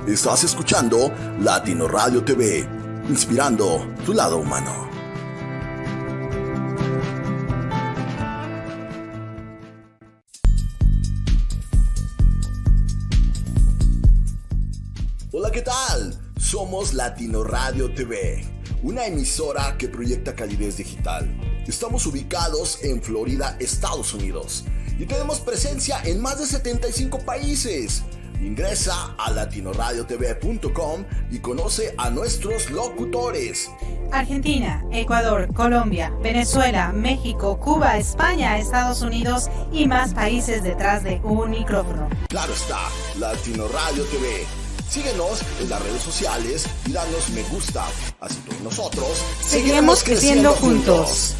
Estás escuchando Latino Radio TV, inspirando tu lado humano. Hola, ¿qué tal? Somos Latino Radio TV, una emisora que proyecta calidez digital. Estamos ubicados en Florida, Estados Unidos, y tenemos presencia en más de 75 países. Ingresa a latinoradiotv.com y conoce a nuestros locutores. Argentina, Ecuador, Colombia, Venezuela, México, Cuba, España, Estados Unidos y más países detrás de un micrófono. Claro está, Latino Radio TV. Síguenos en las redes sociales y danos me gusta. Así todos nosotros seguiremos creciendo juntos.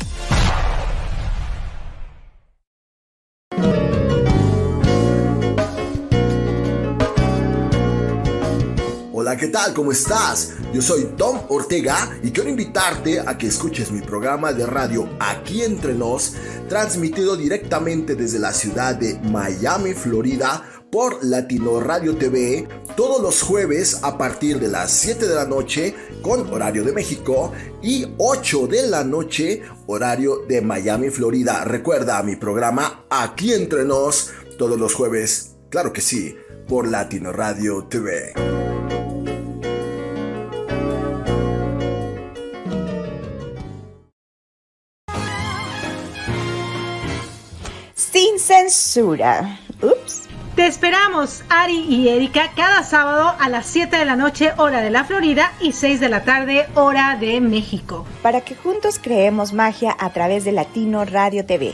Hola, ¿qué tal? ¿Cómo estás? Yo soy Tom Ortega y quiero invitarte a que escuches mi programa de radio Aquí Entre Nos, transmitido directamente desde la ciudad de Miami, Florida, por Latino Radio TV, todos los jueves a partir de las 7 de la noche con horario de México y 8 de la noche horario de Miami, Florida. Recuerda mi programa Aquí Entre Nos, todos los jueves, claro que sí, por Latino Radio TV. Sin censura. Ups. Te esperamos, Ari y Erika, cada sábado a las 7 de la noche, hora de la Florida, y 6 de la tarde, hora de México. Para que juntos creemos magia a través de Latino Radio TV.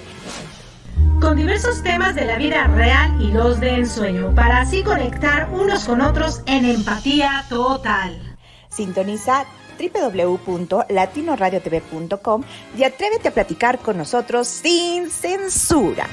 Con diversos temas de la vida real y los de ensueño, para así conectar unos con otros en empatía total. Sintoniza www.latinoradiotv.com y atrévete a platicar con nosotros sin censura.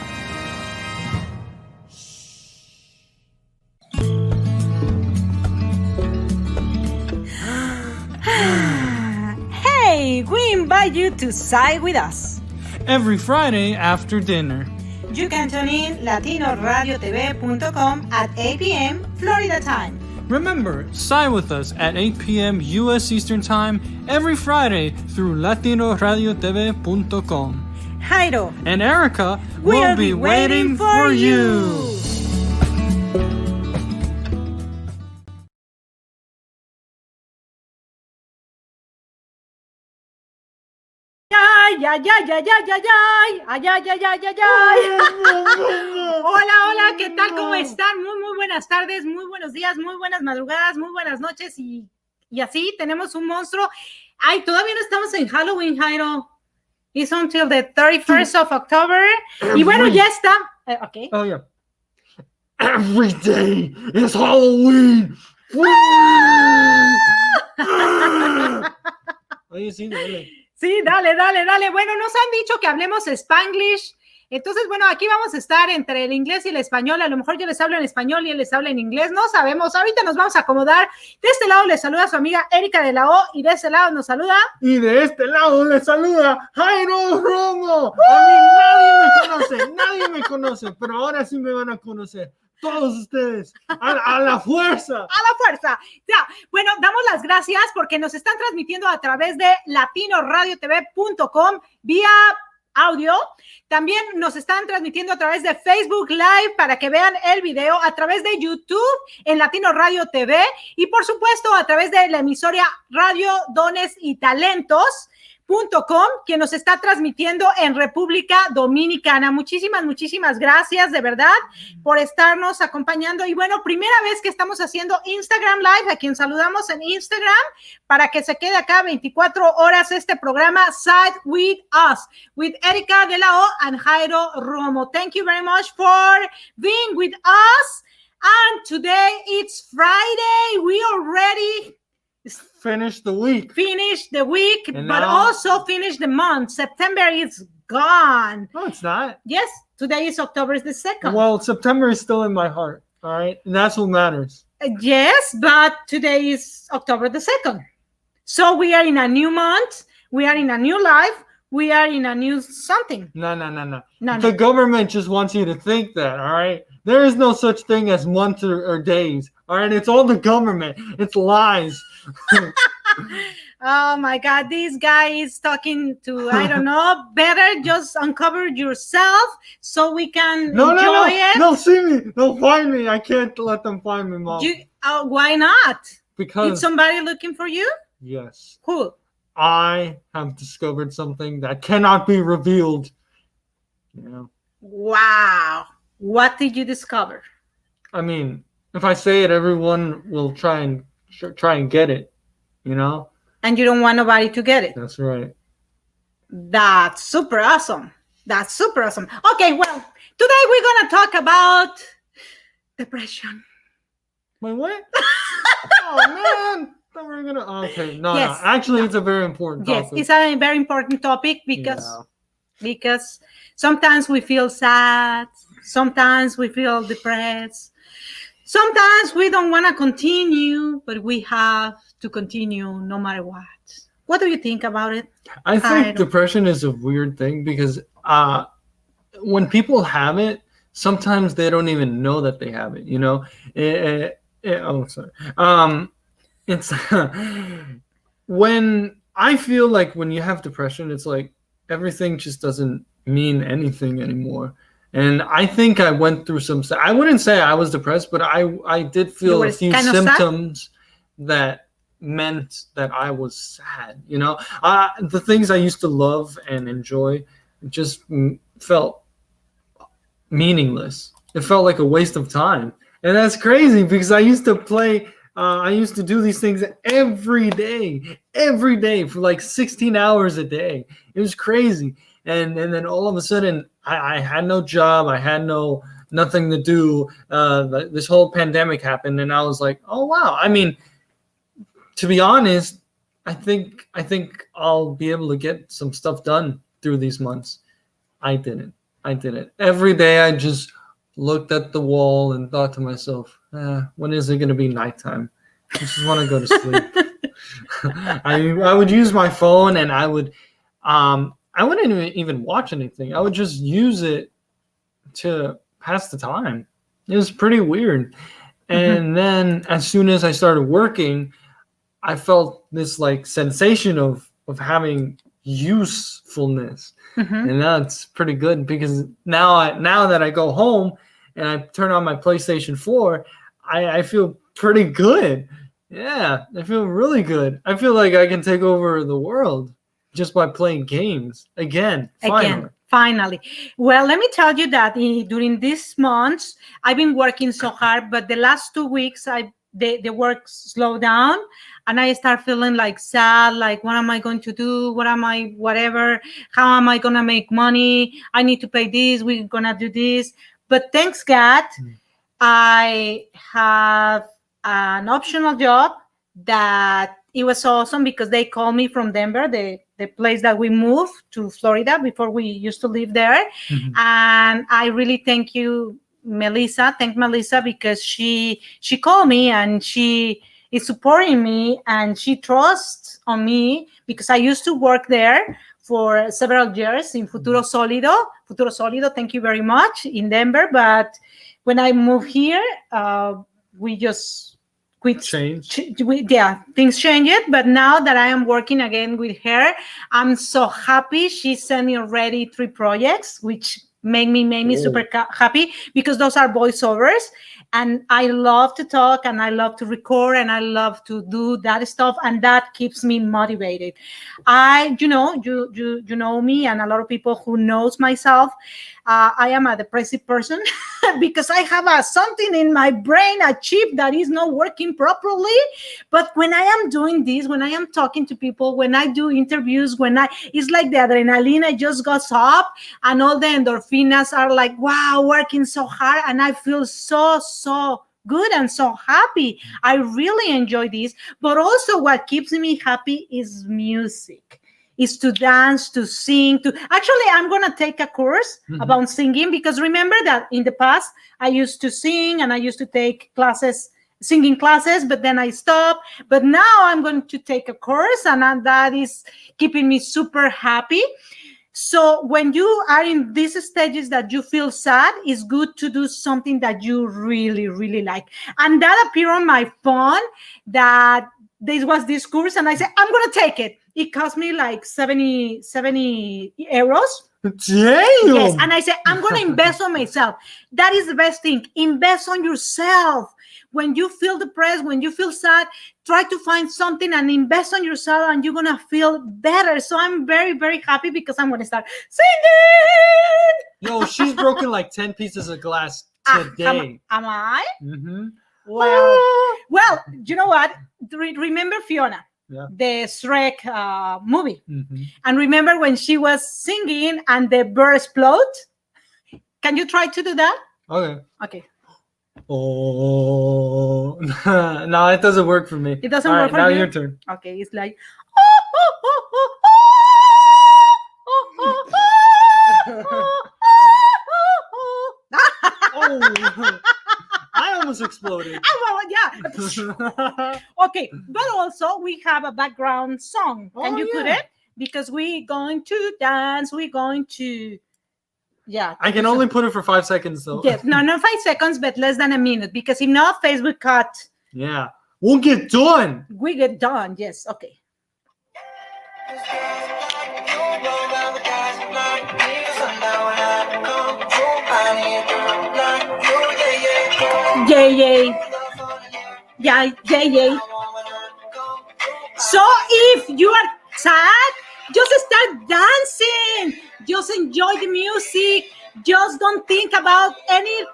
Hey, we invite you to SIGH with us. Every Friday after dinner. You can tune in latinoradiotv.com at 8 p.m. Florida time. Remember, SIGH with us at 8 p.m. U.S. Eastern Time every Friday through latinoradiotv.com. Jairo and Erica will be waiting for you. Hola, ¿qué tal? ¿Cómo están? Muy buenas tardes, muy buenos días, muy buenas madrugadas, muy buenas noches y así tenemos un monstruo. Ay, todavía no estamos en Halloween, Jairo. It's until the 31st of October. Y bueno, ya está. Okay. Oh, yeah. Every day is Halloween. Oye, sí, dale. Sí, dale. Bueno, nos han dicho que hablemos Spanglish. Entonces, bueno, aquí vamos a estar entre el inglés y el español. A lo mejor yo les hablo en español y él les habla en inglés. No sabemos. Ahorita nos vamos a acomodar. De este lado les saluda su amiga Erika de la O y de ese lado nos saluda. Y de este lado les saluda Jairo Romo. A mí nadie me conoce, pero ahora sí me van a conocer. Todos ustedes, a la fuerza. A la fuerza. Ya, bueno, damos las gracias porque nos están transmitiendo a través de latinoradiotv.com vía audio. También nos están transmitiendo a través de Facebook Live para que vean el video, a través de YouTube en Latino Radio TV y por supuesto a través de la emisora Radio Dones y Talentos. .com, que nos está transmitiendo en República Dominicana. Muchísimas gracias de verdad por estarnos acompañando. Y bueno, primera vez que estamos haciendo Instagram Live, a quien saludamos en Instagram, para que se quede acá 24 horas este programa SIGH with US, with Erica de la O and Jairo Romo. Thank you very much for being with us. And today it's Friday. We already finish the week, but also finish the month. September is gone. No, it's not. Yes, today is October the 2nd. Well, September is still in my heart, all right? And that's what matters. Yes, but today is October the 2nd. So we are in a new month. We are in a new life. we are in a new something. No. No. The government just wants you to think that, all right? There is no such thing as months or days, all right? It's all the government. It's lies. Oh my God, this guy is talking to, I don't know, better just uncover yourself so we can enjoy it. No, see me. They'll find me. I can't let them find me, Mom. Why not? Because is somebody looking for you? Yes. Who? I have discovered something that cannot be revealed. Yeah. Wow. What did you discover? I mean, if I say it, everyone will try and get it, you know? And you don't want nobody to get it. That's right. That's super awesome. That's super awesome. Okay, well, today we're going to talk about depression. Wait, what? Oh, man. Okay, no. Actually, it's a very important topic. Yes, it's a very important topic because sometimes we feel sad, sometimes we feel depressed, sometimes we don't want to continue, but we have to continue no matter what. What do you think about it? I think depression is a weird thing because when people have it, sometimes they don't even know that they have it, you know? It's when I feel like when you have depression, it's like everything just doesn't mean anything anymore. And I think I went through I wouldn't say I was depressed, but I did feel a few symptoms that meant that I was sad. You know, the things I used to love and enjoy just felt meaningless. It felt like a waste of time. And that's crazy because I used to play. I used to do these things every day for like 16 hours a day. It was crazy. And then all of a sudden I had no job. I had nothing to do. This whole pandemic happened and I was like, oh, wow. I mean, to be honest, I think I'll be able to get some stuff done through these months. I didn't. Every day I just looked at the wall and thought to myself, when is it going to be nighttime? I just want to go to sleep. I would use my phone and I wouldn't even watch anything. I would just use it to pass the time. It was pretty weird. And then as soon as I started working, I felt this like sensation of having usefulness. And that's pretty good because now that I go home and I turn on my PlayStation 4, I feel pretty good. Yeah, I feel really good. I feel like I can take over the world just by playing games again. Finally. Well, let me tell you that during these months, I've been working so hard, but the last 2 weeks, the work slowed down and I start feeling like sad, like what am I going to do? Whatever, how am I going to make money? I need to pay this, we're going to do this. But thanks God, I have an optional job that it was awesome because they called me from Denver, the place that we moved to Florida before we used to live there. And I really thank Melissa because she called me and she is supporting me and she trusts on me because I used to work there for several years in Futuro Solido, thank you very much, in Denver. But when I moved here, we just things changed. But now that I am working again with her, I'm so happy. She sent me already 3 projects, which made me super happy because those are voiceovers. And I love to talk and I love to record and I love to do that stuff. And that keeps me motivated. You know me and a lot of people who knows myself. I am a depressive person because I have something in my brain, a chip that is not working properly. But when I am doing this, when I am talking to people, when I do interviews, it's like the adrenaline just goes up and all the endorphins are like, wow, working so hard. And I feel so good and so happy. I really enjoy this. But also what keeps me happy is music. Is to dance, to sing, actually, I'm going to take a course about singing because remember that in the past, I used to sing and I used to take classes singing classes, but then I stopped. But now I'm going to take a course, and that is keeping me super happy. So when you are in these stages that you feel sad, it's good to do something that you really, really like. And that appeared on my phone that this was this course, and I said, I'm going to take it. It cost me like 70 euros. Damn. Yes, and I said, I'm going to invest on myself. That is the best thing. Invest on yourself. When you feel depressed, when you feel sad, try to find something and invest on yourself, and you're going to feel better. So I'm very, very happy because I'm going to start singing. Yo, she's broken like 10 pieces of glass today. Am I? Mm-hmm. Well, you know what? Remember Fiona? Yeah. The Shrek movie. Mm-hmm. And remember when she was singing and the bird explode? Can you try to do that? Okay. Oh, no, it doesn't work for me. It doesn't All work right, for now you? your turn. Okay, it's like... Oh, I almost exploded. Oh, well, yeah. Okay, but also we have a background song. Can you put it? Because we're going to dance. We're going to... Yeah. I can only put it for 5 seconds, though. Yes, no, not 5 seconds, but less than a minute. Because if not, Facebook cut. Yeah. We'll get done. We get done. Yes. Okay. Yay. So if you are sad, just start dancing. Just enjoy the music. Just don't think about any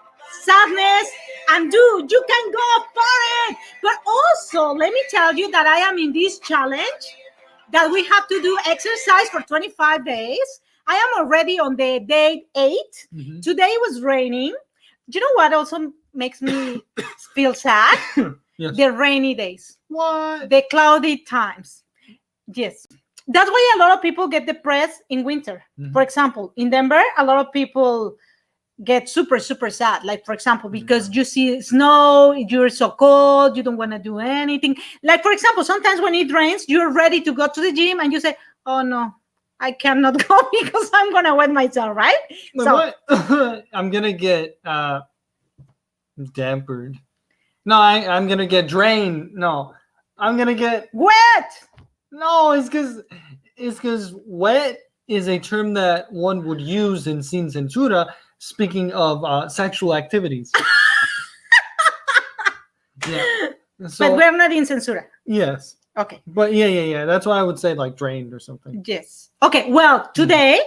sadness, and you can go for it. But also, let me tell you that I am in this challenge that we have to do exercise for 25 days. I am already on the day 8. Mm-hmm. Today was raining. Do you know what also makes me feel sad? Yes. The rainy days. What? The cloudy times. Yes. That's why a lot of people get depressed in winter. Mm-hmm. For example, in Denver, a lot of people get super, super sad. Like, for example, because you see snow, you're so cold, you don't want to do anything. Like, for example, sometimes when it rains, you're ready to go to the gym and you say, oh, no, I cannot go because I'm going to wet myself, right? So I'm going to get dampered. No, I'm going to get drained. No, I'm going to get wet. No, it's because wet is a term that one would use in Sin Censura, speaking of sexual activities. Yeah. So, but we're not in Censura. Yes. Okay. But yeah. That's why I would say like drained or something. Yes. Okay. Well, today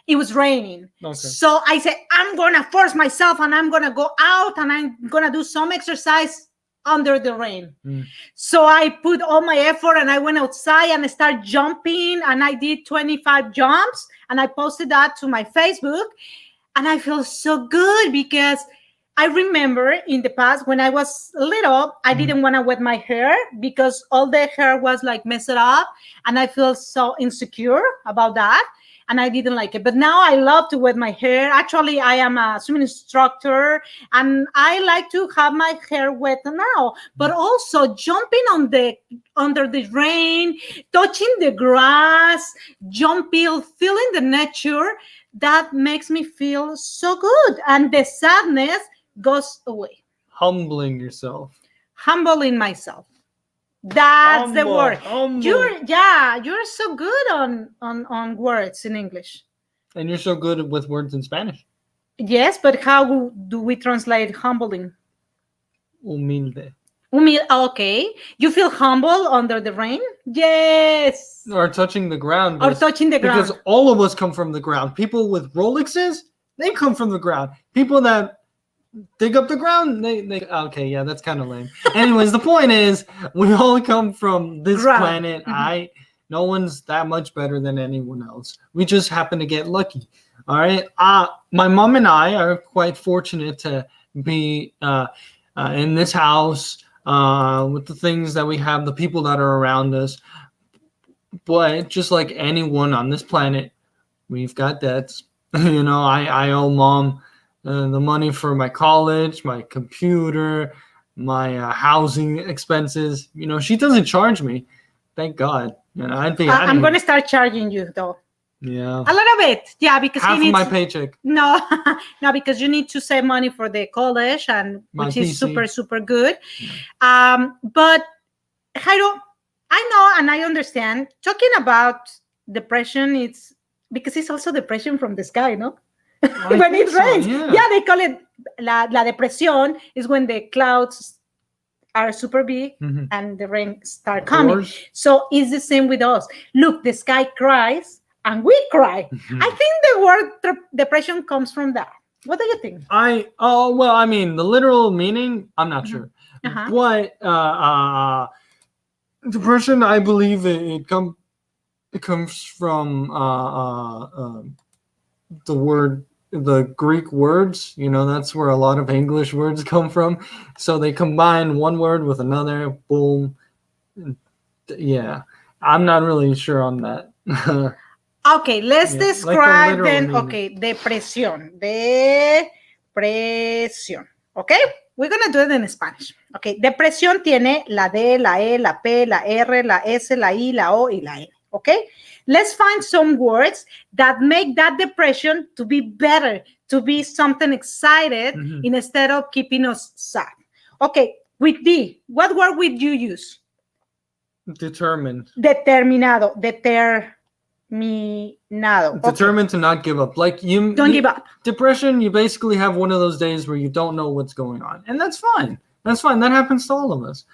it was raining. Okay. So I said, I'm going to force myself and I'm going to go out and I'm going to do some exercise under the rain. So I put all my effort and I went outside and I started jumping and I did 25 jumps and I posted that to my Facebook, and I feel so good because I remember in the past when I was little, I didn't want to wet my hair because all the hair was like messed up and I feel so insecure about that. And I didn't like it. But now I love to wet my hair. Actually, I am a swimming instructor and I like to have my hair wet now. But also jumping under the rain, touching the grass, jumping, feeling the nature, that makes me feel so good. And the sadness goes away. Humbling yourself. Humbling myself. That's the word. Humble. You're so good on words in English. And you're so good with words in Spanish. Yes, but how do we translate humbling? Humilde. Okay. You feel humble under the rain? Yes. Or touching the ground. Or touching the ground. Because all of us come from the ground. People with Rolexes, they come from the ground. People that dig up the ground, they okay, yeah, that's kind of lame. Anyways, the point is we all come from this planet. No one's that much better than anyone else. We just happen to get lucky. All right. My mom and I are quite fortunate to be in this house with the things that we have, the people that are around us. But just like anyone on this planet, we've got debts. I owe mom the money for my college, my computer, my housing expenses. She doesn't charge me. Thank God. I'd be I'm going to start charging you, though. Yeah. A little bit. Yeah, because half of my paycheck. No, no, because you need to save money for the college, and which is super, super good. Yeah. But Jairo, I know and I understand. Talking about depression, it's because it's also depression from the sky, no? When it rains. So, yeah, they call it la depresión is when the clouds are super big and the rain start coming. So it's the same with us. Look, the sky cries and we cry. I think the word depression comes from that. What do you think? Well, I mean, the literal meaning, I'm not sure. But depression, I believe it comes from the Greek words. That's where a lot of English words come from. So they combine one word with another. Boom. Yeah, I'm not really sure on that. Okay, let's describe then. Okay, depresión. Okay, we're gonna do it in Spanish. Okay, depresión tiene la D, la E, la P, la R, la S, la I, la O y la N. Okay, let's find some words that make that depression to be better, to be something excited instead of keeping us sad. Okay, with D, what word would you use? Determined. Determinado. Determined to not give up. Like don't give up. Depression, you basically have one of those days where you don't know what's going on, and that's fine. That's fine. That happens to all of us.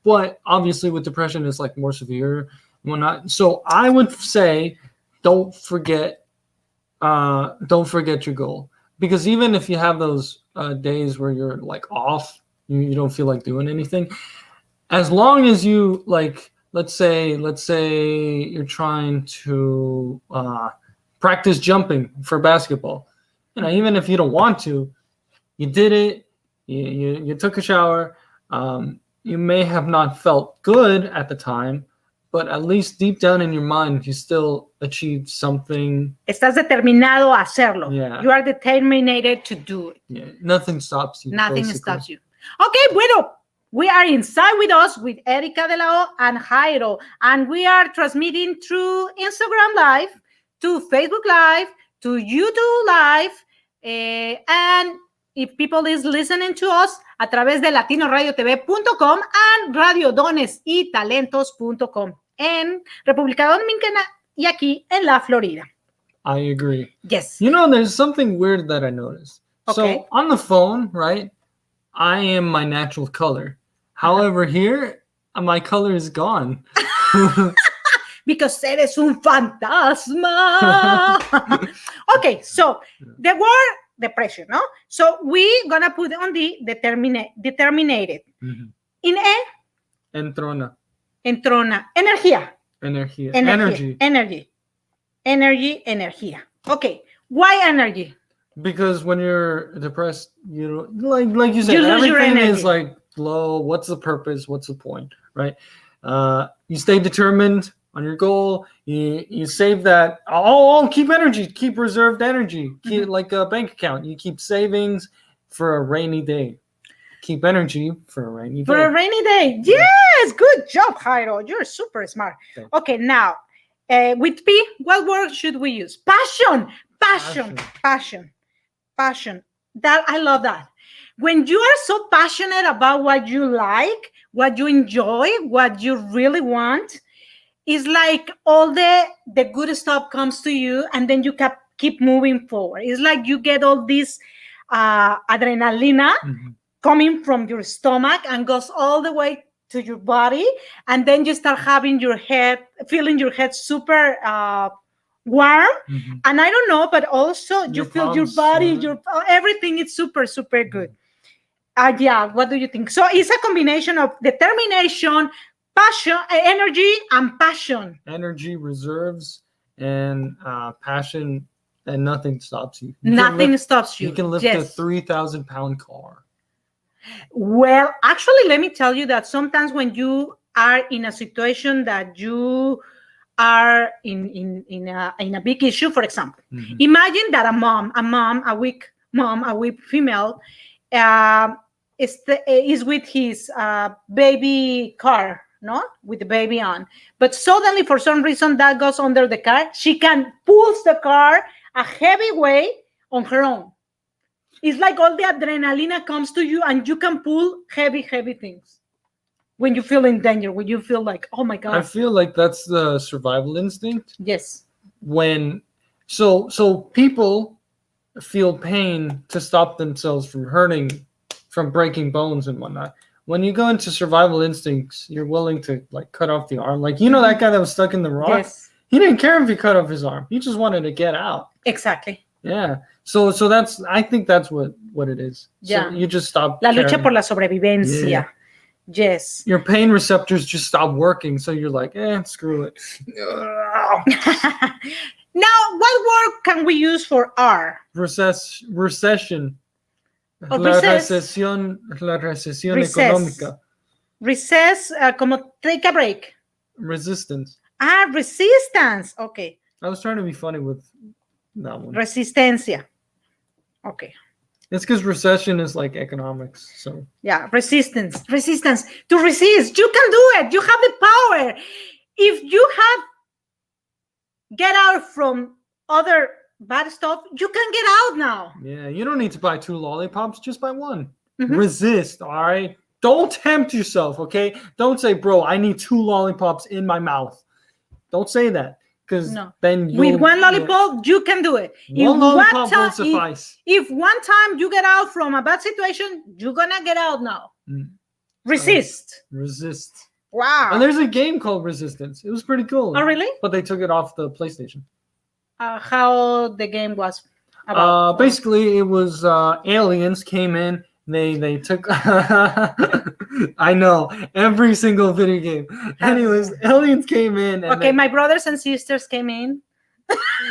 But obviously with depression, it's like more severe. So I would say, don't forget your goal, because even if you have those days where you're like off, you don't feel like doing anything, as long as you like, let's say you're trying to practice jumping for basketball, even if you don't want to, you did it, you took a shower, you may have not felt good at the time, but at least deep down in your mind, you still achieved something. Estás determinado a hacerlo. Yeah. You are determined to do it. Yeah. Nothing stops you. Nothing stops you. Okay, bueno. We are inside with us with Erica de la O and Jairo, and we are transmitting through Instagram Live, to Facebook Live, to YouTube Live, and if people is listening to us a través de latinoradiotv.com and radiodonesytalentos.com en República Dominicana y aquí en la Florida. I agree. Yes. There's something weird that I noticed. Okay. So on the phone, right, I am my natural color. However, here, my color is gone. Because eres un fantasma. Okay, so the word depression, no? So we're gonna put on the determinated. In E? Entrona. Energía. Energía. Okay, why energy? Because when you're depressed, like you said, everything is like low. What's the purpose? What's the point, right? You stay determined on your goal. You save that. Keep energy. Keep reserved energy. Keep like a bank account. You keep savings for a rainy day. Keep energy for a rainy day. Yes, good job, Jairo. You're super smart. Okay, now with P, what word should we use? Passion. That I love that. When you are so passionate about what you like, what you enjoy, what you really want, it's like all the good stuff comes to you, and then you keep moving forward. It's like you get all this adrenaline coming from your stomach and goes all the way to your body, and then you start feeling your head super warm, and I don't know, but also you feel your body, everything is super, super good. Yeah, what do you think? So it's a combination of determination, passion, energy, and passion. Energy, reserves, and passion, and nothing stops you. Nothing stops you. You can lift a 3,000-pound car. Well, actually, let me tell you that sometimes when you are in a situation that you are in a big issue, for example, imagine that a weak female, is with his baby car, no, with the baby on. But suddenly, for some reason, that goes under the car. She can pull the car a heavy way on her own. It's like all the adrenaline comes to you, and you can pull heavy things when you feel in danger. When you feel like, oh my God. I feel like that's the survival instinct. Yes. So people feel pain to stop themselves from hurting, from breaking bones and whatnot. When you go into survival instincts, you're willing to like cut off the arm. Like, you know, that guy that was stuck in the rock? Yes. He didn't care if he cut off his arm. He just wanted to get out. Exactly. Yeah. So that's, I think that's what it is. Yeah. So you just stop La lucha caring. por la sobrevivencia. Yeah. Yes. Your pain receptors just stop working. So you're like, screw it. Now, what word can we use for R? Recession. Oh, La recess. recesión Recess. económica. Recess, como take a break. Resistance. Resistance. Okay. I was trying to be funny with that one. Resistencia. Okay. It's because recession is like economics. So Yeah, resistance. To resist. You can do it. You have the power. If you have get out from other bad stuff, you can get out now. yeah, you don't need to buy 2 lollipops. Just buy one. Mhm. Resist. All right. Don't tempt yourself. Okay. Don't say, bro, I need 2 lollipops in my mouth. Don't say that. Because No. then you With one lollipop, you can do it. One lollipop won't suffice. If one time you get out from a bad situation, you're gonna get out now. Resist. Resist. Wow. And there's a game called Resistance. It was pretty cool. Oh, really? But they took it off the PlayStation. How the game was about? Basically, it was aliens came in. They took. I know every single video game. Anyways, aliens came in. And Okay, my brothers and sisters came in.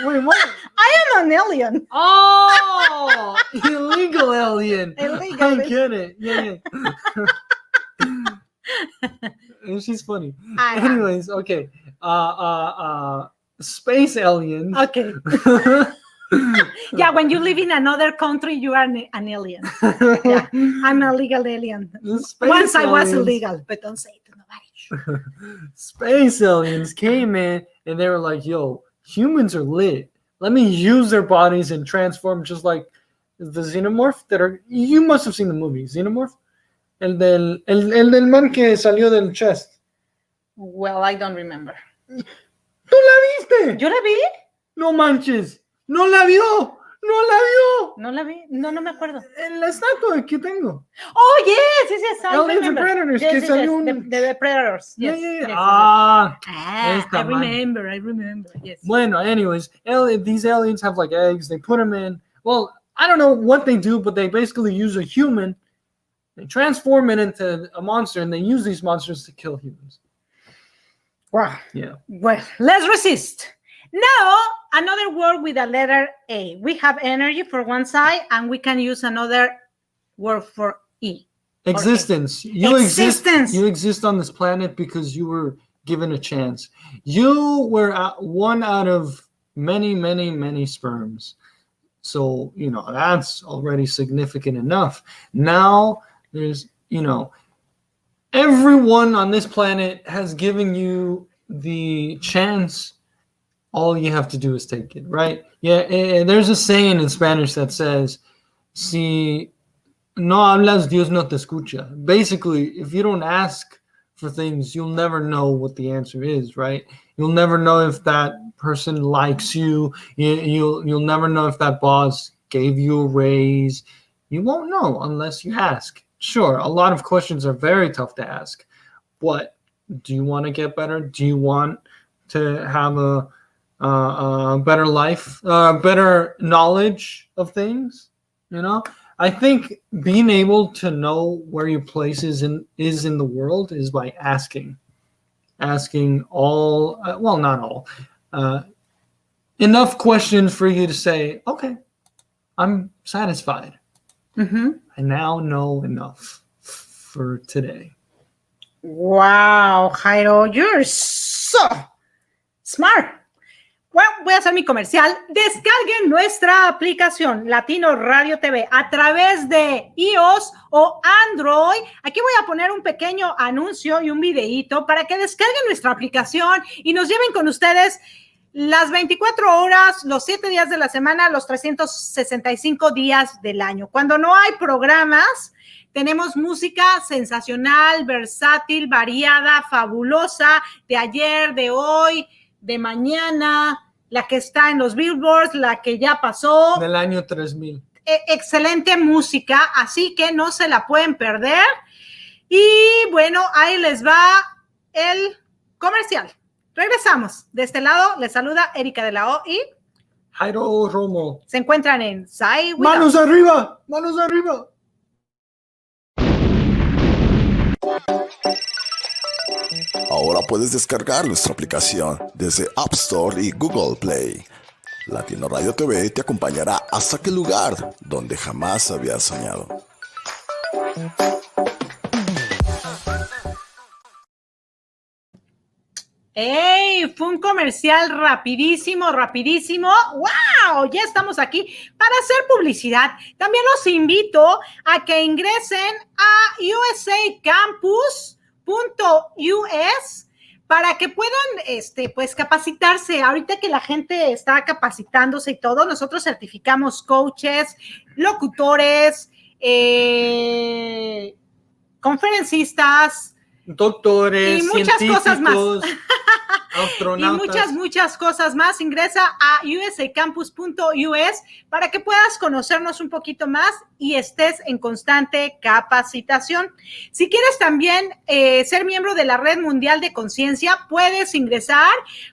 Wait, what? I am an alien. Oh, illegal alien. Illegal. I get it. Yeah. And she's funny. Anyways, okay. Space aliens. Okay. Yeah, when you live in another country, you are an alien. Yeah, I'm a legal alien. Once I was illegal, but don't say it to nobody. Space aliens came in and they were like, yo, humans are lit. Let me use their bodies and transform just like the xenomorph that are. You must have seen the movie, Xenomorph. El del man que salió del chest. Well, I don't remember. ¿Tú la viste? ¿Yo la vi? No manches. No la vio. No la vio. No la vi. No me acuerdo. En la estatua que tengo. Oh, yes. I Aliens and remember. Predators. Yes, Que yes, salió yes. un... The Predators. Yes. Yeah. Yes, I remember. Yes. Bueno, anyways, these aliens have like eggs. They put them in. Well, I don't know what they do, but they basically use a human. They transform it into a monster, and they use these monsters to kill humans. Wow. Yeah. Well, let's resist. Now, another word with a letter A. We have energy for one side, and we can use another word for E. Existence. Existence. You exist on this planet because you were given a chance. You were one out of many sperms. So, that's already significant enough. Now, there's, everyone on this planet has given you the chance. All you have to do is take it, right? Yeah, there's a saying in Spanish that says, si no hablas, Dios no te escucha. Basically, if you don't ask for things, you'll never know what the answer is, right? You'll never know if that person likes you. You'll never know if that boss gave you a raise. You won't know unless you ask. Sure, a lot of questions are very tough to ask. But do you want to get better? Do you want to have a better life, better knowledge of things? I think being able to know where your place is in the world is by asking all, well, not all, enough questions for you to say, okay, I'm satisfied. Mm-hmm. I now know enough for today. Wow, Jairo, you're so smart. Bueno, voy a hacer mi comercial. Descarguen nuestra aplicación Latino Radio TV a través de iOS o Android. Aquí voy a poner un pequeño anuncio y un videíto para que descarguen nuestra aplicación y nos lleven con ustedes las 24 horas, los 7 días de la semana, los 365 días del año. Cuando no hay programas, tenemos música sensacional, versátil, variada, fabulosa, de ayer, de hoy, de mañana, la que está en los billboards, la que ya pasó. Del año 3000. Excelente música, así que no se la pueden perder. Y bueno, ahí les va el comercial. Regresamos. De este lado les saluda Erika de la O y Jairo Romo. se encuentran en SIGH WITH US. ¡Manos arriba! ¡Manos arriba! Ahora puedes descargar nuestra aplicación desde App Store y Google Play. Latino Radio TV te acompañará hasta aquel lugar donde jamás habías soñado. ¡Ey! Fue un comercial rapidísimo, rapidísimo. ¡Wow! Ya estamos aquí para hacer publicidad. También los invito a que ingresen a usacampus.us para que puedan pues capacitarse. Ahorita que la gente está capacitándose y todo, nosotros certificamos coaches, locutores, conferencistas, doctores, y muchas cosas más. Astronautas. Y muchas cosas más. Ingresa a usacampus.us para que puedas conocernos un poquito más y estés en constante capacitación. Si quieres también ser miembro de la Red Mundial de Conciencia, puedes ingresar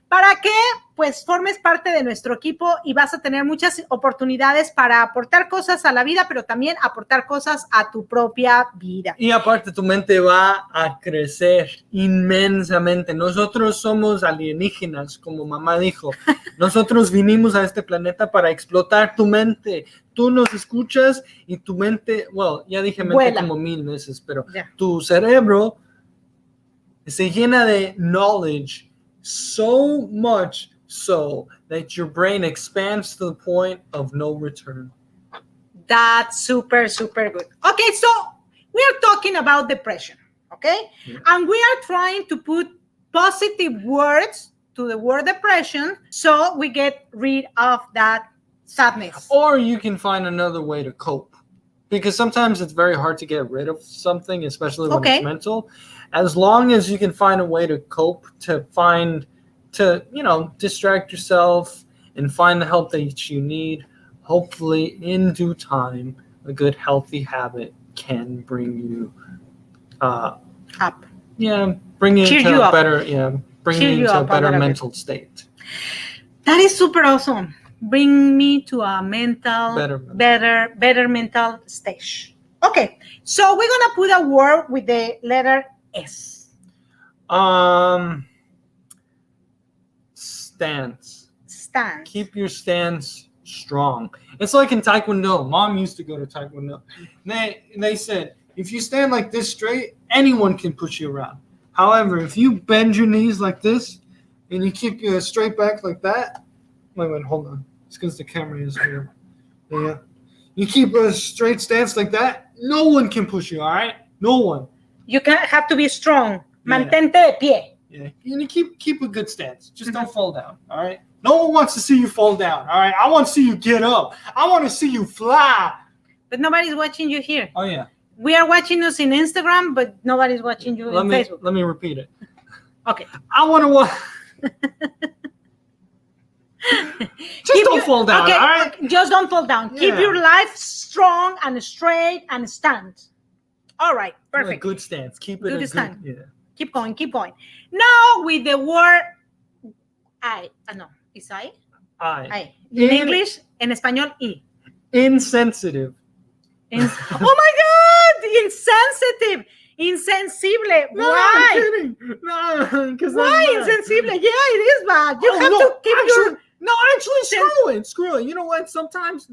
para que pues formes parte de nuestro equipo y vas a tener muchas oportunidades para aportar cosas a la vida, pero también aportar cosas a tu propia vida. Y aparte tu mente va a crecer inmensamente. Nosotros somos alienígenas, como mamá dijo. Nosotros vinimos a este planeta para explotar tu mente. Tú nos escuchas y tu mente, ya dije mente vuela como 1000 veces, pero ya. Tu cerebro se llena de knowledge so much so that your brain expands to the point of no return. That's super, super good. Okay, so we are talking about depression, okay? Yeah. And we are trying to put positive words to the word depression so we get rid of that sadness. Or you can find another way to cope. Because sometimes it's very hard to get rid of something, especially when it's mental. As long as you can find a way to cope, to distract yourself and find the help that you need, hopefully in due time, a good healthy habit can bring you up. Yeah, bring you into a better, bring you into a better mental state. That is super awesome. Bring me to a better mental stage. Okay, so we're gonna put a word with the letter S. Stance. Stance. Keep your stance strong. It's like in Taekwondo. Mom used to go to Taekwondo. They said, if you stand like this straight, anyone can push you around. However, if you bend your knees like this and you keep your straight back like that, wait, hold on. It's because the camera is here. Yeah. You keep a straight stance like that, no one can push you, all right? No one. You have to be strong. Mantente de pie. Yeah. You keep a good stance. Just don't fall down, all right? No one wants to see you fall down, all right? I want to see you get up. I want to see you fly. But nobody's watching you here. Oh, yeah. We are watching us in Instagram, but nobody's watching you in Facebook. Let me repeat it. Okay. I want to watch. Don't fall down, okay, all right? Just don't fall down. Yeah. Keep your life strong and straight and stand. All right, perfect. Good stance. Keep it good stand. Yeah. Keep going. Now with the word I. No, is I? I. In English, en español, I. Insensitive. Oh my God! Insensitive. Insensible. No, why? I'm kidding. No, because why insensible? Yeah, it is bad. You have to keep your. No, actually, screw it. You know what? Sometimes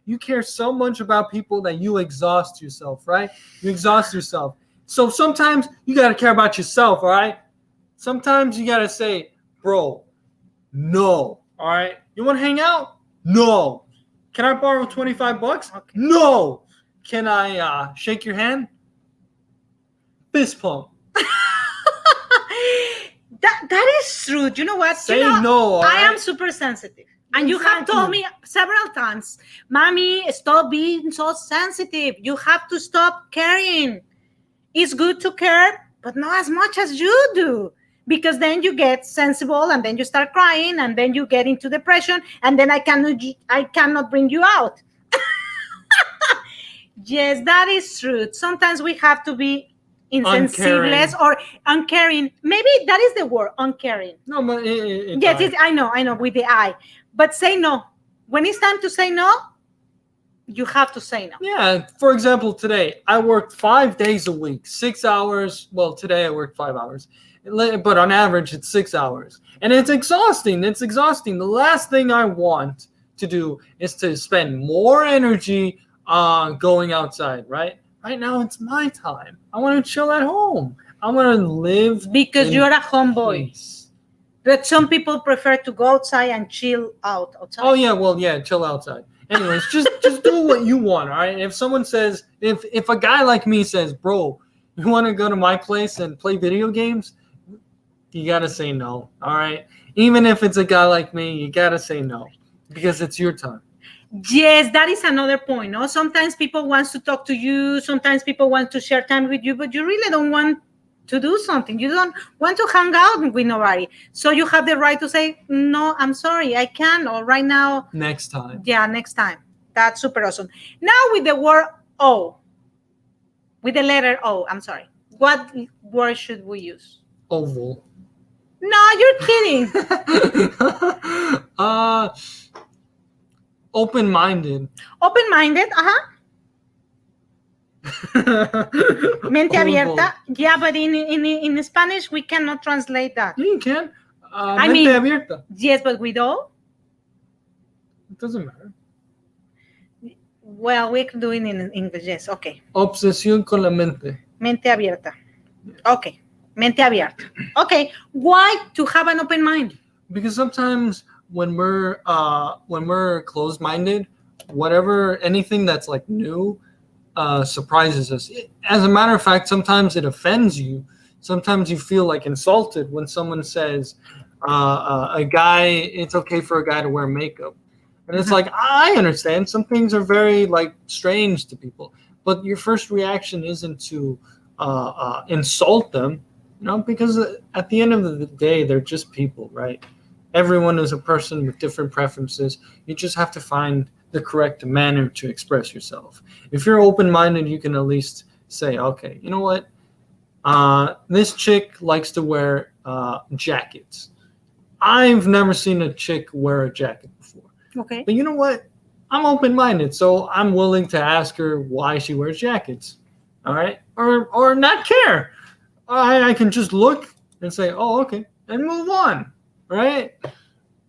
you care so much about people that you exhaust yourself, right? You exhaust yourself. So sometimes you got to care about yourself, all right? Sometimes you got to say, bro, No. All right. You want to hang out? No. Can I borrow $25? Okay. No. Can I shake your hand? Fist pump. That is true. You know what? Say you know, no. All I am right? super sensitive. And you have Exactly. told me several times, Mommy, stop being so sensitive. You have to stop caring. It's good to care, but not as much as you do. Because then you get sensible and then you start crying and then you get into depression and then I cannot bring you out. Yes, that is true. Sometimes we have to be insensibles or uncaring. Maybe that is the word, uncaring. No, but Yes, I know, with the I. But say no. When it's time to say no, you have to say no. Yeah. For example, today I worked 5 days a week, 6 hours. Well, today I worked 5 hours, but on average it's 6 hours, and it's exhausting. It's exhausting. The last thing I want to do is to spend more energy going outside. Right now it's my time. I want to chill at home. I want to live Because you're a homeboy. peace. But some people prefer to go outside and chill outside. Oh yeah, well yeah, chill outside. Anyways, just do what you want, all right? If someone says, if a guy like me says, bro, you want to go to my place and play video games, you got to say no, all right? Even if it's a guy like me, you got to say no because it's your time. Yes, that is another point. No, sometimes people want to talk to you. Sometimes people want to share time with you, but you really don't want to do something. You don't want to hang out with nobody. So you have the right to say, no, I'm sorry, I can't. Or right now. Next time. Yeah, next time. That's super awesome. Now with the word O, with the letter O, I'm sorry. What word should we use? Oval. No, you're kidding. Open-minded. Open-minded, Mente Oval. abierta. Yeah, but in Spanish, we cannot translate that. Yeah, you can. I Mente mean- abierta. Yes, but with O? It doesn't matter. Well, we can do it in English. Yes, okay. Obsesión con la mente. Mente abierta. Okay. Mente abierta. Okay. Why to have an open mind? Because sometimes when we're closed-minded, anything that's like new surprises us. As a matter of fact, sometimes it offends you. Sometimes you feel like insulted when someone says it's okay for a guy to wear makeup. And it's like, I understand some things are very like strange to people, but your first reaction isn't to insult them, because at the end of the day, they're just people, right? Everyone is a person with different preferences. You just have to find the correct manner to express yourself. If you're open-minded, you can at least say, okay, you know what? This chick likes to wear jackets. I've never seen a chick wear a jacket before. Okay. But you know what? I'm open-minded, so I'm willing to ask her why she wears jackets. All right? Or not care. I can just look and say, oh, okay, and move on. Right?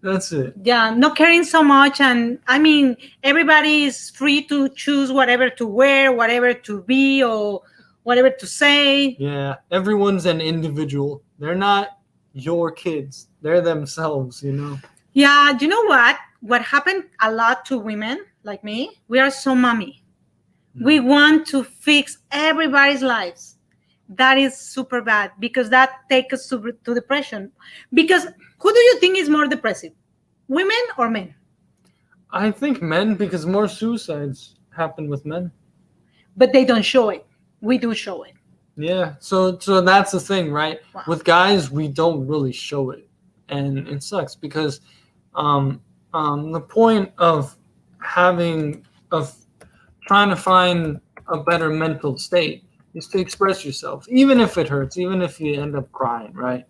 That's it. Yeah, not caring so much. And I mean, everybody is free to choose whatever to wear, whatever to be, or whatever to say. Yeah, everyone's an individual. They're not your kids. They're themselves, Yeah, you know what? What happened a lot to women like me, we are so mommy. We want to fix everybody's lives. That is super bad because that takes us to depression. Because who do you think is more depressive? Women or men? I think men, because more suicides happen with men. But they don't show it. We do show it. Yeah, so that's the thing, right? Wow. With guys, we don't really show it, and it sucks because the point of trying to find a better mental state is to express yourself, even if it hurts, even if you end up crying, right?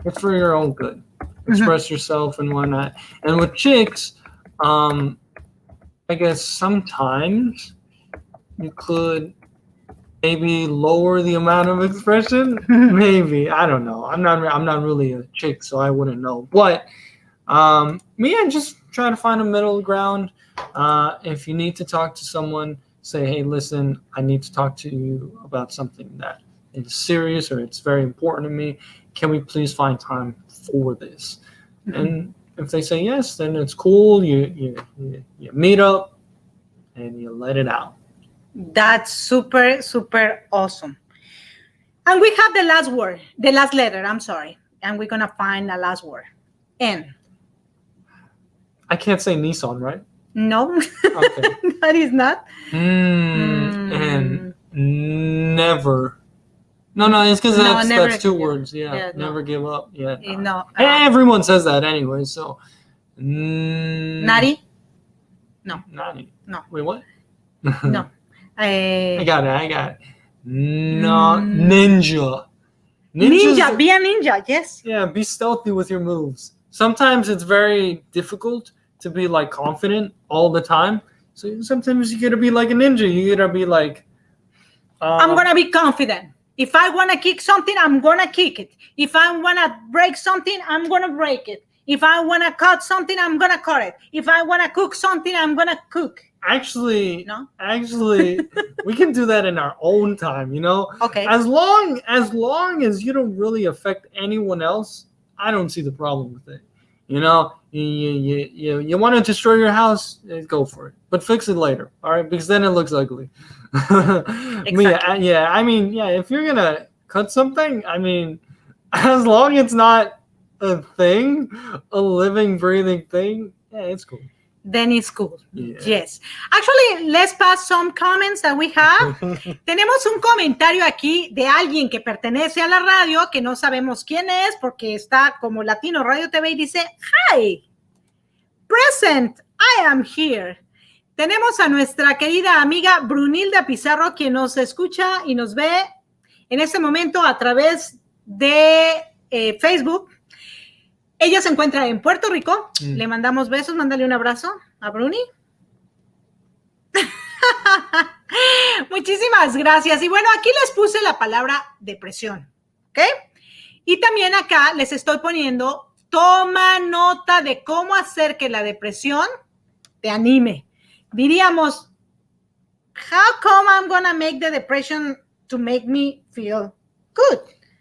It's for your own good. Express yourself and whatnot. And with chicks, I guess sometimes you could maybe lower the amount of expression. Maybe, I don't know. I'm not really a chick, so I wouldn't know. But me, I just try to find a middle ground. If you need to talk to someone, say, hey, listen, I need to talk to you about something that is serious or it's very important to me. Can we please find time for this? And If they say yes, then it's cool. You meet up and you let it out. That's super, super awesome. And we have the last letter, I'm sorry. And we're going to find the last word. N. I can't say Nissan, right? No, Okay. that is not. And never. No, it's because that's two words. Yeah, never give up. Yeah. No. Everyone says that anyway, so. Nari? No. Nari? No. Wait, what? No. I got it. No, ninja. Ninja, be a ninja, yes. Yeah, be stealthy with your moves. Sometimes it's very difficult to be like confident all the time. So sometimes you gotta be like a ninja. You gotta be like, I'm gonna be confident. If I wanna kick something, I'm gonna kick it. If I wanna break something, I'm gonna break it. If I wanna cut something, I'm gonna cut it. If I wanna cook something, I'm gonna cook. Actually, we can do that in our own time, you know? Okay. As long as you don't really affect anyone else, I don't see the problem with it. You know, you want to destroy your house, go for it. But fix it later, all right? Because then it looks ugly. Exactly. If you're going to cut something, as long as it's not a thing, a living, breathing thing, yeah, it's cool. Then it's cool. Yeah. Yes. Actually, let's pass some comments that we have. Tenemos un comentario aquí de alguien que pertenece a la radio, que no sabemos quién es, porque está como Latino Radio TV y dice, hi, present, I am here. Tenemos a nuestra querida amiga Brunilda Pizarro, quien nos escucha y nos ve en este momento a través de Facebook. Ella se encuentra en Puerto Rico. Le mandamos besos. Mándale un abrazo a Bruni. Muchísimas gracias. Y bueno, aquí les puse la palabra depresión. ¿Ok? Y también acá les estoy poniendo, toma nota de cómo hacer que la depresión te anime. Diríamos, how come I'm gonna make the depression to make me feel good?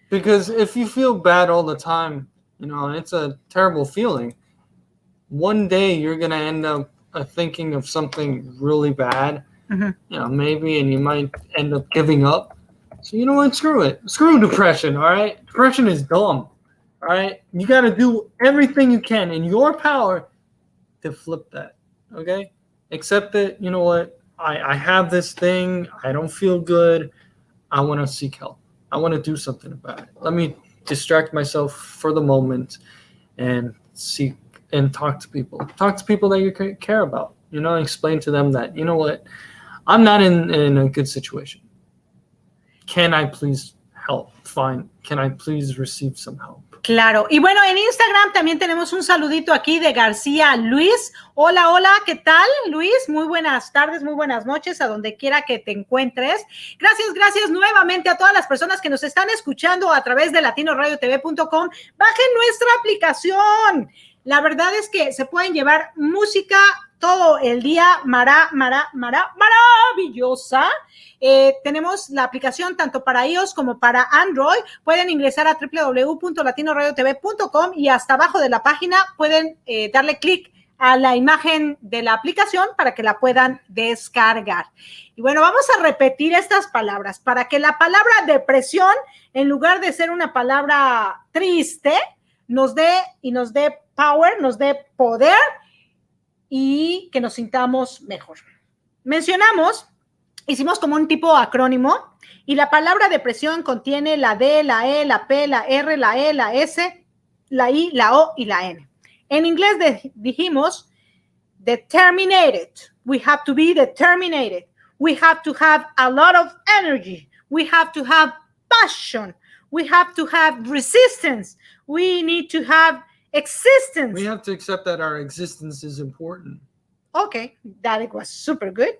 Because if you feel bad all the time, you know, it's a terrible feeling. One day you're going to end up thinking of something really bad, you know, maybe, and you might end up giving up. So you know what? Screw it. Screw depression, all right? Depression is dumb, all right? You got to do everything you can in your power to flip that, okay? Accept that, you know what? I have this thing. I don't feel good. I want to seek help. I want to do something about it. Let me distract myself for the moment and seek and talk to people that you care about, you know, explain to them that, you know what, I'm not in a good situation. Can I please help? Fine. Can I please receive some help? Claro. Y bueno, en Instagram también tenemos un saludito aquí de García Luis. Hola, hola, ¿qué tal, Luis? Muy buenas tardes, muy buenas noches, a donde quiera que te encuentres. Gracias nuevamente a todas las personas que nos están escuchando a través de latinoradiotv.com. Bajen nuestra aplicación. La verdad es que se pueden llevar música todo el día maravillosa. Tenemos la aplicación tanto para iOS como para Android. Pueden ingresar a www.latinoradiotv.com y hasta abajo de la página pueden darle clic a la imagen de la aplicación para que la puedan descargar. Y bueno, vamos a repetir estas palabras para que la palabra depresión, en lugar de ser una palabra triste, nos dé power, nos dé poder y que nos sintamos mejor. Hicimos como un tipo acrónimo y la palabra depresión contiene la D, la E, la P, la R, la E, la S, la I, la O y la N. En inglés dijimos determinated. We have to be determinated. We have to have a lot of energy. We have to have passion. We have to have resistance. We need to have existence. We have to accept that our existence is important. Okay, that was super good.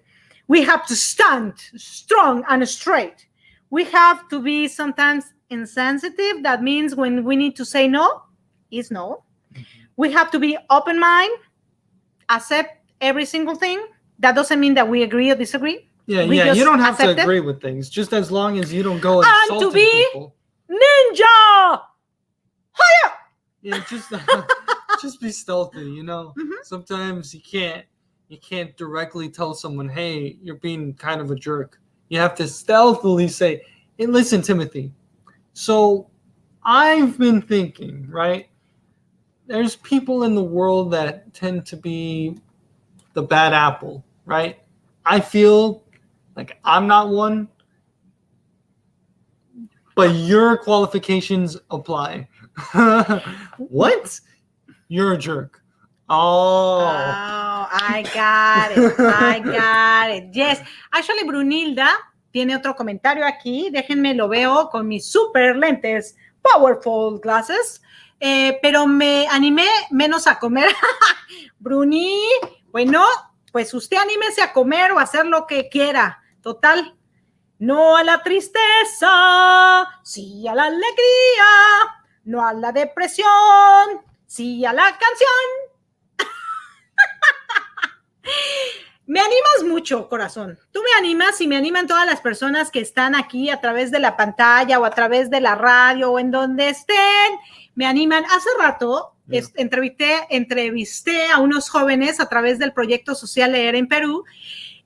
We have to stand strong and straight. We have to be sometimes insensitive. That means when we need to say no, is no. We have to be open mind, accept every single thing. That doesn't mean that we agree or disagree. Yeah, you don't have to agree with things, just as long as you don't go insulting and to be people. Ninja! Hiya! Yeah, just Just be stealthy, you know. Sometimes you can't directly tell someone, hey, you're being kind of a jerk. You have to stealthily say, hey, listen, Timothy. So I've been thinking, right? There's people in the world that tend to be the bad apple, right? I feel like I'm not one, but your qualifications apply. What? You're a jerk. Oh, I got it. Yes. Actually, Brunilda tiene otro comentario aquí. Déjenme, lo veo con mis super lentes, powerful glasses. Pero me animé menos a comer. Bruni, bueno, pues usted anímese a comer o a hacer lo que quiera. Total, no a la tristeza, sí a la alegría, no a la depresión, sí a la canción. Me animas mucho, corazón. Tú me animas y me animan todas las personas que están aquí a través de la pantalla o a través de la radio o en donde estén. Me animan. Hace rato entrevisté a unos jóvenes a través del proyecto social Leer en Perú,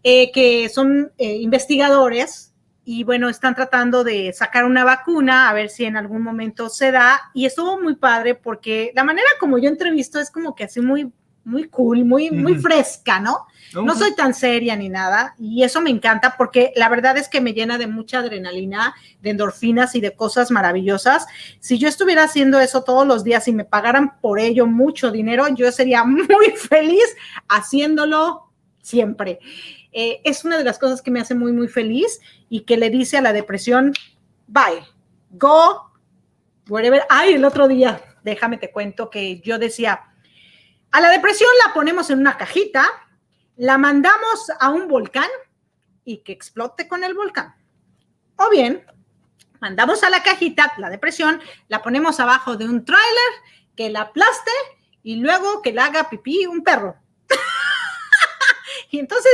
que son investigadores y bueno, están tratando de sacar una vacuna, a ver si en algún momento se da. Y estuvo muy padre porque la manera como yo entrevisto es como que así muy cool, muy fresca, ¿no? Okay. No soy tan seria ni nada y eso me encanta porque la verdad es que me llena de mucha adrenalina, de endorfinas y de cosas maravillosas. Si yo estuviera haciendo eso todos los días y me pagaran por ello mucho dinero, yo sería muy feliz haciéndolo siempre. Es una de las cosas que me hace muy feliz y que le dice a la depresión, bye, go, wherever. Ay, el otro día, déjame te cuento que yo decía, a la depresión la ponemos en una cajita, la mandamos a un volcán y que explote con el volcán. O bien, mandamos a la cajita, la depresión, la ponemos abajo de un tráiler, que la aplaste y luego que la haga pipí un perro. Y entonces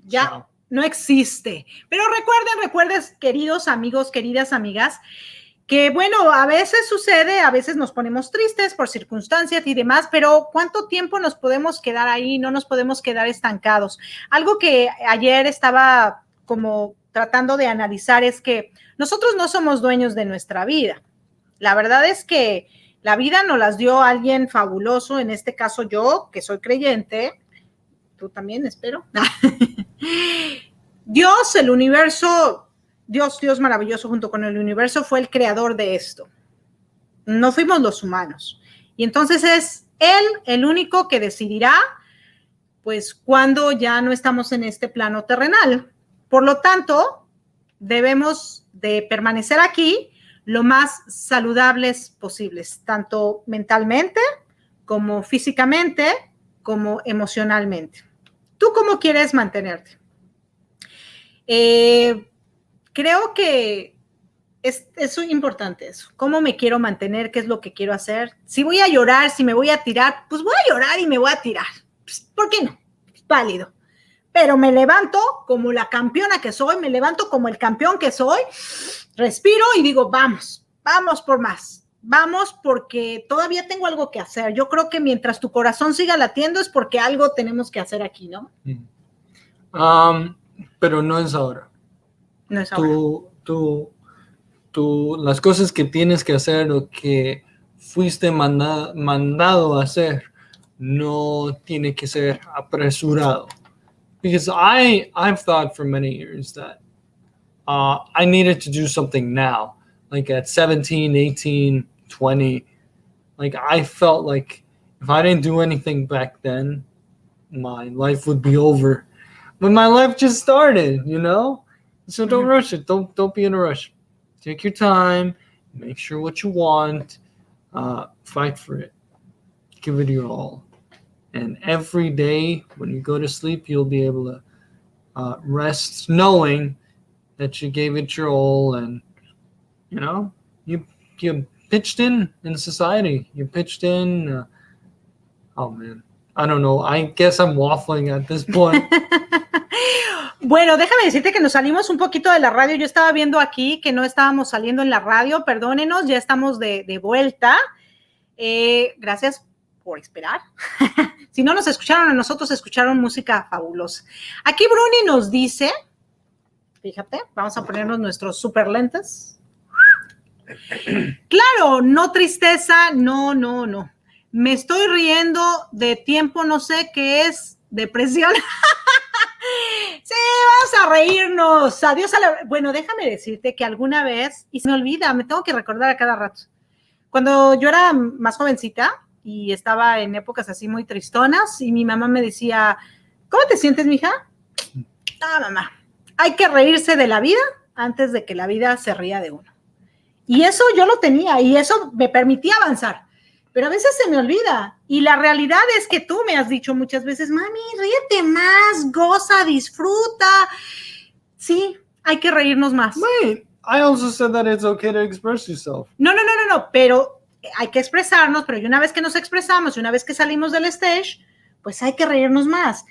ya no existe. Pero recuerden, queridos amigos, queridas amigas, que bueno, a veces sucede, a veces nos ponemos tristes por circunstancias y demás, pero ¿cuánto tiempo nos podemos quedar ahí? No nos podemos quedar estancados. Algo que ayer estaba como tratando de analizar es que nosotros no somos dueños de nuestra vida. La verdad es que la vida nos las dio alguien fabuloso, en este caso yo, que soy creyente, tú también, espero. Dios, el universo, Dios maravilloso junto con el universo fue el creador de esto. No fuimos los humanos. Y entonces es Él el único que decidirá, pues, cuando ya no estamos en este plano terrenal. Por lo tanto, debemos de permanecer aquí lo más saludables posibles, tanto mentalmente como físicamente, como emocionalmente. ¿Tú cómo quieres mantenerte? Creo que es importante eso. ¿Cómo me quiero mantener? ¿Qué es lo que quiero hacer? Si voy a llorar, si me voy a tirar, pues voy a llorar y me voy a tirar. ¿Por qué no? Es válido. Pero me levanto como la campeona que soy, me levanto como el campeón que soy, respiro y digo, vamos por más. Vamos porque todavía tengo algo que hacer. Yo creo que mientras tu corazón siga latiendo es porque algo tenemos que hacer aquí, ¿no? Pero no es ahora. No es ahora. Las cosas que tienes que hacer o que fuiste mandado a hacer no tiene que ser apresurado. Because I've thought for many years that I needed to do something now. Like at 17, 18, 20, like I felt like if I didn't do anything back then, my life would be over. But my life just started, you know? So don't rush it. Don't be in a rush. Take your time. Make sure what you want. Fight for it. Give it your all. And every day when you go to sleep, you'll be able to rest knowing that you gave it your all and, you know, you pitched in society. You pitched in. Oh, man. I don't know. I guess I'm waffling at this point. Bueno, déjame decirte que nos salimos un poquito de la radio. Yo estaba viendo aquí que no estábamos saliendo en la radio. Perdónenos, ya estamos de vuelta. Gracias por esperar. Si no nos escucharon a nosotros, escucharon música fabulosa. Aquí Bruni nos dice, fíjate, vamos a ponernos nuestros super lentes. Claro, no tristeza, no. Me estoy riendo de tiempo, no sé qué es, depresión. Sí, vamos a reírnos. Adiós a la... Bueno, déjame decirte que alguna vez, y se me olvida, me tengo que recordar a cada rato. Cuando yo era más jovencita y estaba en épocas así muy tristonas y mi mamá me decía, ¿cómo te sientes, mija? Ah, mamá, hay que reírse de la vida antes de que la vida se ría de uno. Y eso yo lo tenía y eso me permitía avanzar. Pero a veces se me olvida. Y la realidad es que tú me has dicho muchas veces, mami, ríete más, goza, disfruta. Sí, hay que reírnos más. Wait, I also said that it's okay to express yourself. No, pero hay que expresarnos, pero y una vez que nos expresamos y una vez que salimos del stage, pues hay que reírnos más.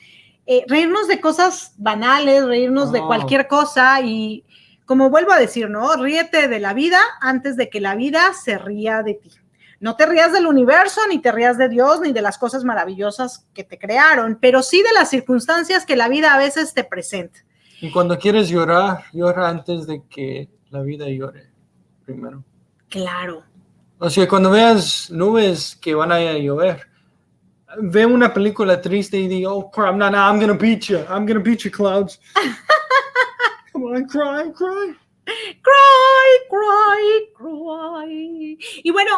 Reírnos de cosas banales, reírnos de cualquier cosa y como vuelvo a decir, ¿no? Ríete de la vida antes de que la vida se ría de ti. No te rías del universo, ni te rías de Dios, ni de las cosas maravillosas que te crearon, pero sí de las circunstancias que la vida a veces te presenta. Y cuando quieres llorar, llora antes de que la vida llore primero. Claro. O sea, cuando veas nubes que van a llover, ve una película triste y di, oh crap, no, I'm gonna beat you. I'm gonna beat you, clouds. Come on, cry. Cry. Y bueno,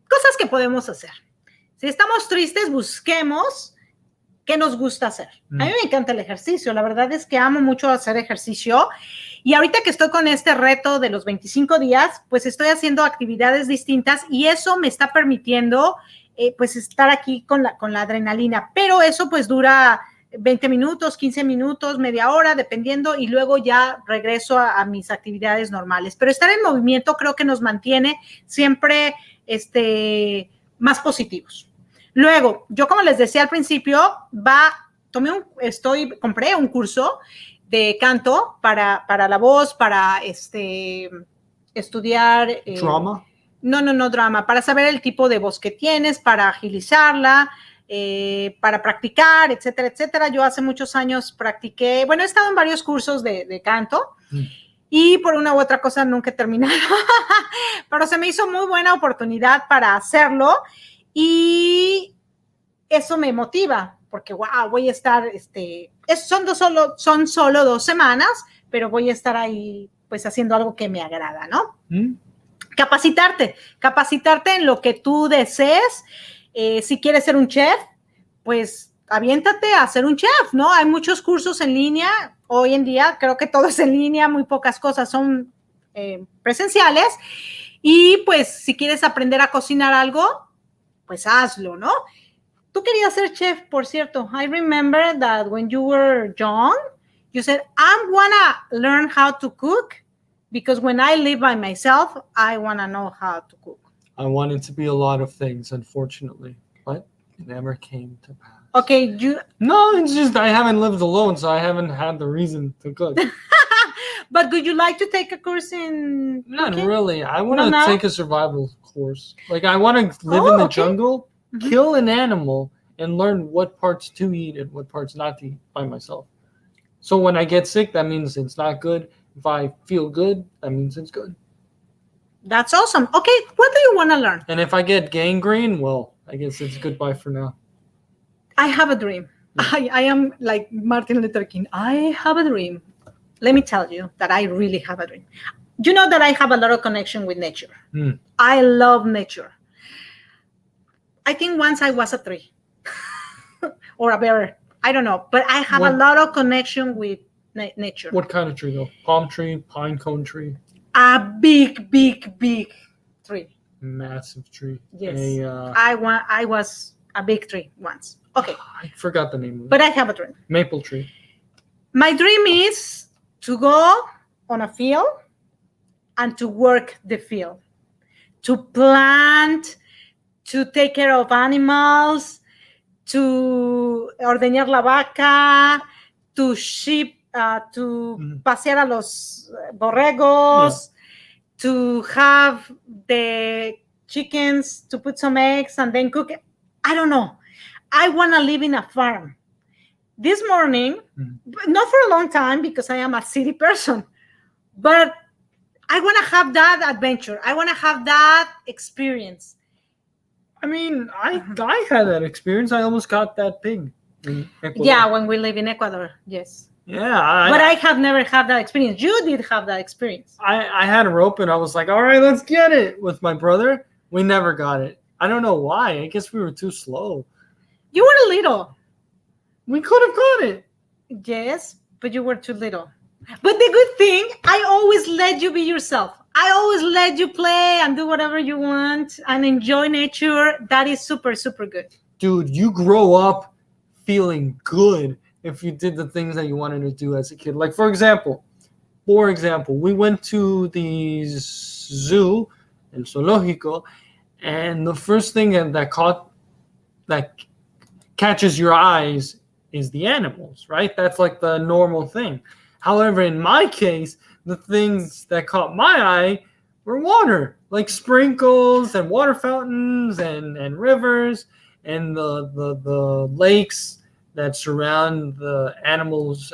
cosas que podemos hacer. Si estamos tristes, busquemos qué nos gusta hacer. A mí me encanta el ejercicio. La verdad es que amo mucho hacer ejercicio. Y ahorita que estoy con este reto de los 25 días, pues estoy haciendo actividades distintas y eso me está permitiendo pues estar aquí con la adrenalina. Pero eso pues dura 20 minutos, 15 minutos, media hora, dependiendo, y luego ya regreso a mis actividades normales. Pero estar en movimiento creo que nos mantiene siempre más positivos. Luego, yo como les decía al principio, compré un curso de canto para la voz, para estudiar. ¿Drama? No drama, para saber el tipo de voz que tienes, para agilizarla, para practicar, etcétera, etcétera. Yo hace muchos años practiqué, bueno, he estado en varios cursos de canto y por una u otra cosa nunca he terminado, pero se me hizo muy buena oportunidad para hacerlo y eso me motiva porque, wow, voy a estar, son solo 2 semanas, pero voy a estar ahí pues haciendo algo que me agrada, ¿no? Capacitarte en lo que tú desees. Si quieres ser un chef, pues aviéntate a ser un chef, ¿no? Hay muchos cursos en línea. Hoy en día creo que todo es en línea, muy pocas cosas son presenciales. Y pues si quieres aprender a cocinar algo, pues hazlo, ¿no? Tú querías ser chef, por cierto. I remember that when you were young, you said, I wanna learn how to cook because when I live by myself, I wanna know how to cook. I wanted to be a lot of things, unfortunately, but it never came to pass. Okay, No, it's just I haven't lived alone, so I haven't had the reason to cook. But would you like to take a course in Not cooking? really. I want to take a survival course. Like, I want to live in the jungle, kill an animal, and learn what parts to eat and what parts not to eat by myself. So when I get sick, that means it's not good. If I feel good, that means it's good. That's awesome. Okay, what do you want to learn? And if I get gangrene, well, I guess it's goodbye for now. I have a dream. Yeah. I am like Martin Luther King. I have a dream. Let me tell you that I really have a dream. You know that I have a lot of connection with nature. I love nature. I think once I was a tree or a bear. I don't know. But I have a lot of connection with nature. What kind of tree, though? Palm tree, pine cone tree? A big tree. Massive tree. Yes. I was a big tree once. Okay. I forgot the name of it. But I have a dream. Maple tree. My dream is to go on a field and to work the field, to plant, to take care of animals, to ordeñar la vaca, to sheep, to pasear a los borregos, to have the chickens to put some eggs and then cook it. I don't know. I want to live in a farm. This morning, but not for a long time because I am a city person, but I want to have that adventure. I want to have that experience. I mean, I had that experience. I almost got that pig. Yeah, when we live in Ecuador, yes. Yeah. But I have never had that experience. You did have that experience. I had a rope and I was like, all right, let's get it with my brother. We never got it. I don't know why. I guess we were too slow. You were little. We could have got it. Yes, but you were too little. But the good thing, I always let you be yourself. I always let you play and do whatever you want and enjoy nature. That is super, super good. Dude, you grow up feeling good if you did the things that you wanted to do as a kid. Like, for example, we went to the zoo, El Zoológico, and the first thing that catches your eyes is the animals, right? That's like the normal thing. However, in my case, the things that caught my eye were water, like sprinkles and water fountains and rivers and the lakes that surround the animals'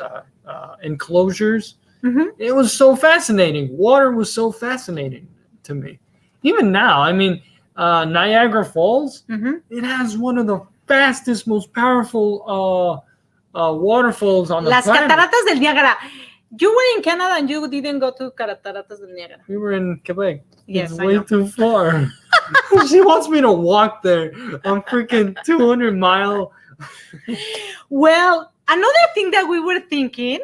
enclosures. Mm-hmm. It was so fascinating. Water was so fascinating to me. Even now, I mean, Niagara Falls, it has one of the fastest, most powerful waterfalls on the Las planet. Cataratas del Niágara. You were in Canada and you didn't go to Cataratas del Niágara. We were in Quebec. Yes, it's I way know. too far. She wants me to walk there on freaking 200-mile. Well, another thing that we were thinking,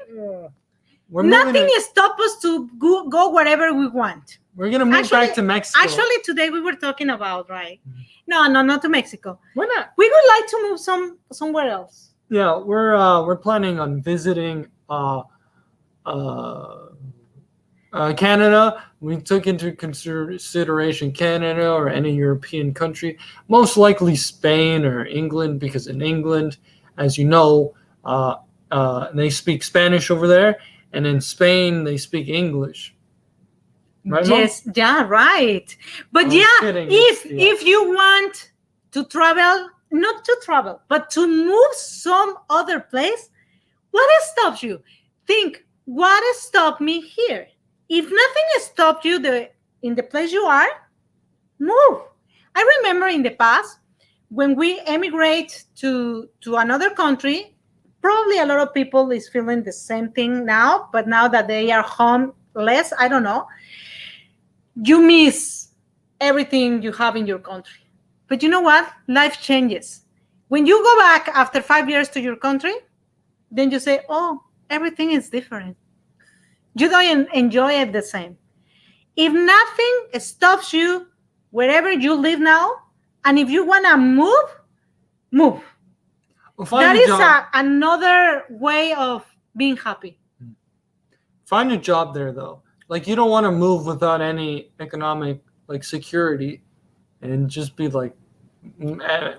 nothing stops us to go wherever we want. We're going to move back to Mexico. Actually, today we were talking about, right? No, not to Mexico. Why not? We would like to move somewhere else. Yeah, we're planning on visiting Canada. We took into consideration Canada or any European country, most likely Spain or England, because in England, as you know, they speak Spanish over there, and in Spain they speak English. Right, yes, Mom? yeah, right. But if you want to travel, not to travel, but to move some other place, what stops you? Think, what stopped me here? If nothing stopped you in the place you are, move. I remember in the past, when we emigrate to another country, probably a lot of people is feeling the same thing now, but now that they are homeless, I don't know, you miss everything you have in your country. But you know what? Life changes. When you go back after 5 years to your country, then you say, oh, everything is different. You don't enjoy it the same. If nothing stops you wherever you live now, and if you want to move. That is another way of being happy. Find a job there, though. Like, you don't want to move without any economic, like, security and just be, like,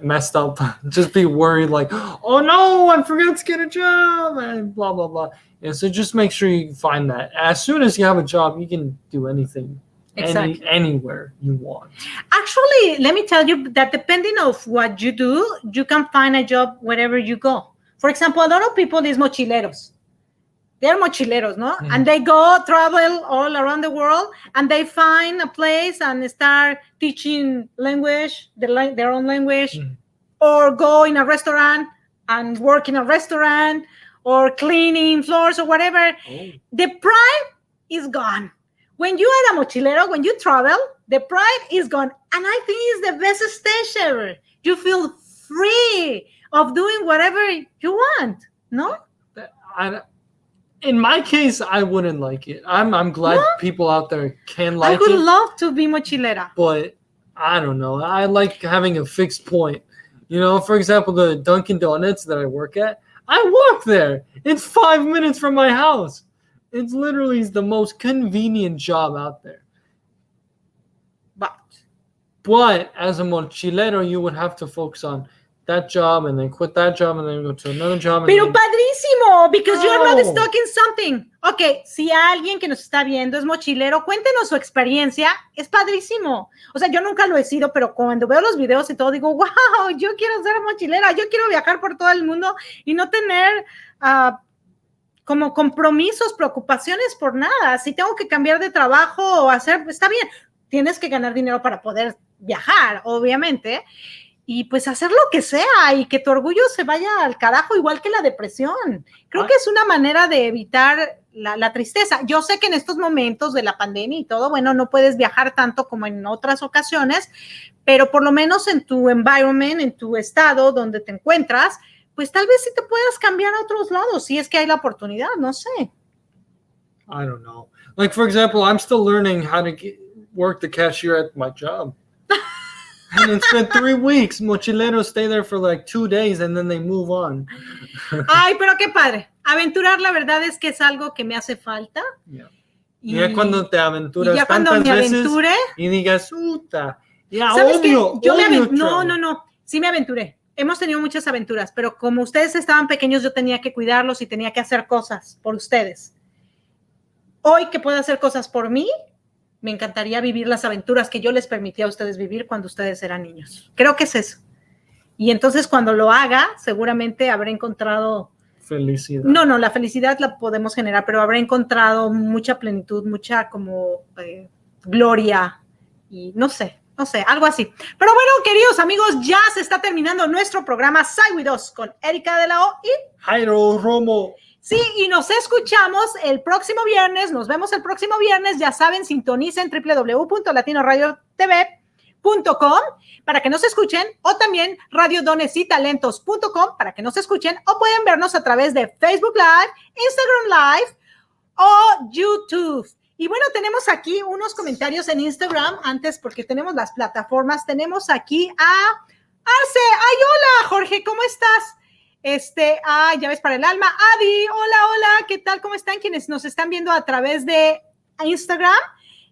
messed up. Just be worried, like, oh, no, I forgot to get a job, and blah, blah, blah. And so just make sure you find that. As soon as you have a job, you can do anything. Exactly. Anywhere you want. Actually, let me tell you that depending on what you do, you can find a job wherever you go. For example, a lot of people is mochileros. They're mochileros, no? Mm-hmm. And they go travel all around the world, and they find a place and start teaching language, their own language, or go in a restaurant and work in a restaurant, or cleaning floors or whatever. Oh. The pride is gone. When you are a mochilero, when you travel, the pride is gone. And I think it's the best stage ever. You feel free of doing whatever you want, no? In my case, I wouldn't like it. I'm glad people out there can like it. I would love to be mochilera. But I don't know. I like having a fixed point. You know, for example, the Dunkin' Donuts that I work at, I walk there. It's 5 minutes from my house. It's literally the most convenient job out there. But as a mochilero, you would have to focus on that job and then quit that job and then go to another job. Pero and padrísimo, because you're not Oh. stuck in something. Ok, si alguien que nos está viendo es mochilero, cuéntenos su experiencia, es padrísimo. O sea, yo nunca lo he sido, pero cuando veo los videos y todo, digo, wow, yo quiero ser mochilera, yo quiero viajar por todo el mundo y no tener como compromisos, preocupaciones por nada. Si tengo que cambiar de trabajo o hacer, está bien, tienes que ganar dinero para poder viajar, obviamente, y pues hacer lo que sea y que tu orgullo se vaya al carajo, igual que la depresión. Creo que es una manera de evitar la tristeza. Yo sé que en estos momentos de la pandemia y todo, bueno, no puedes viajar tanto como en otras ocasiones, pero por lo menos en tu environment, en tu estado donde te encuentras, pues tal vez sí te puedas cambiar a otros lados, si es que hay la oportunidad, no sé. I don't know. Like, for example, I'm still learning how to work the cashier at my job. And it's been 3 weeks. Mochileros stay there for like 2 days and then they move on. Ay, pero qué padre. Aventurar, la verdad es que es algo que me hace falta. Yeah. Y ya cuando te aventuras ya cuando tantas me veces aventure, y digas, puta, ya ¿sabes qué? odio, Yo odio no, sí me aventuré. Hemos tenido muchas aventuras, pero como ustedes estaban pequeños, yo tenía que cuidarlos y tenía que hacer cosas por ustedes. Hoy que puedo hacer cosas por mí, me encantaría vivir las aventuras que yo les permitía a ustedes vivir cuando ustedes eran niños. Creo que es eso. Y entonces cuando lo haga, seguramente habré encontrado... felicidad. No, la felicidad la podemos generar, pero habré encontrado mucha plenitud, mucha como gloria y no sé, algo así. Pero bueno, queridos amigos, ya se está terminando nuestro programa SIGH WITH US con Erika de la O y Jairo Romo. sí, y nos escuchamos el próximo viernes, nos vemos el próximo viernes, ya saben, sintonicen www.latinoradiotv.com para que nos escuchen, o también radiodonesitalentos.com para que nos escuchen, o pueden vernos a través de Facebook Live, Instagram Live o YouTube. Y bueno, tenemos aquí unos comentarios en Instagram, antes porque tenemos las plataformas, tenemos aquí a Arce. Ay, hola Jorge, ¿cómo estás? Llaves para el alma. Adi, hola, ¿qué tal? ¿Cómo están quienes nos están viendo a través de Instagram?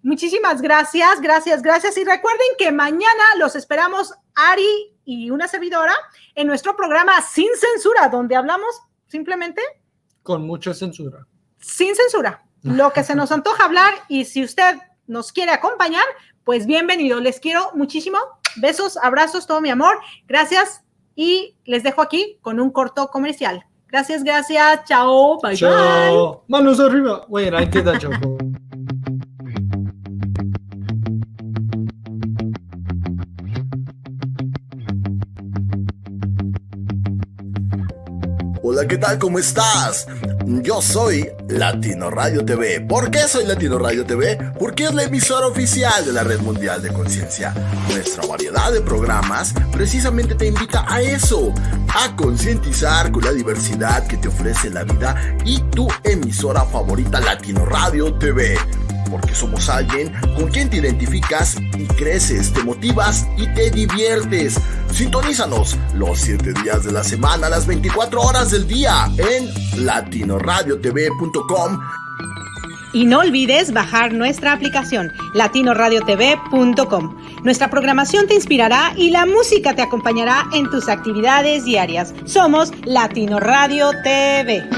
Muchísimas gracias. Y recuerden que mañana los esperamos, Ari y una servidora, en nuestro programa Sin Censura, donde hablamos simplemente con mucha censura. Sin censura. Lo que se nos antoja hablar, y si usted nos quiere acompañar, pues bienvenido. Les quiero muchísimo. Besos, abrazos, todo mi amor. Gracias. Y les dejo aquí con un corto comercial. Gracias. Chao. Bye. Chao. Manos arriba. Wait, I did that joke. Hola, ¿qué tal? ¿Cómo estás? Yo soy Latino Radio TV. ¿Por qué soy Latino Radio TV? Porque es la emisora oficial de la Red Mundial de Conciencia. Nuestra variedad de programas precisamente te invita a eso, a concientizar con la diversidad que te ofrece la vida y tu emisora favorita Latino Radio TV. Porque somos alguien con quien te identificas y creces, te motivas y te diviertes. Sintonízanos los 7 días de la semana, las 24 horas del día en latinoradiotv.com. Y no olvides bajar nuestra aplicación, latinoradiotv.com. Nuestra programación te inspirará y la música te acompañará en tus actividades diarias. Somos Latino Radio TV.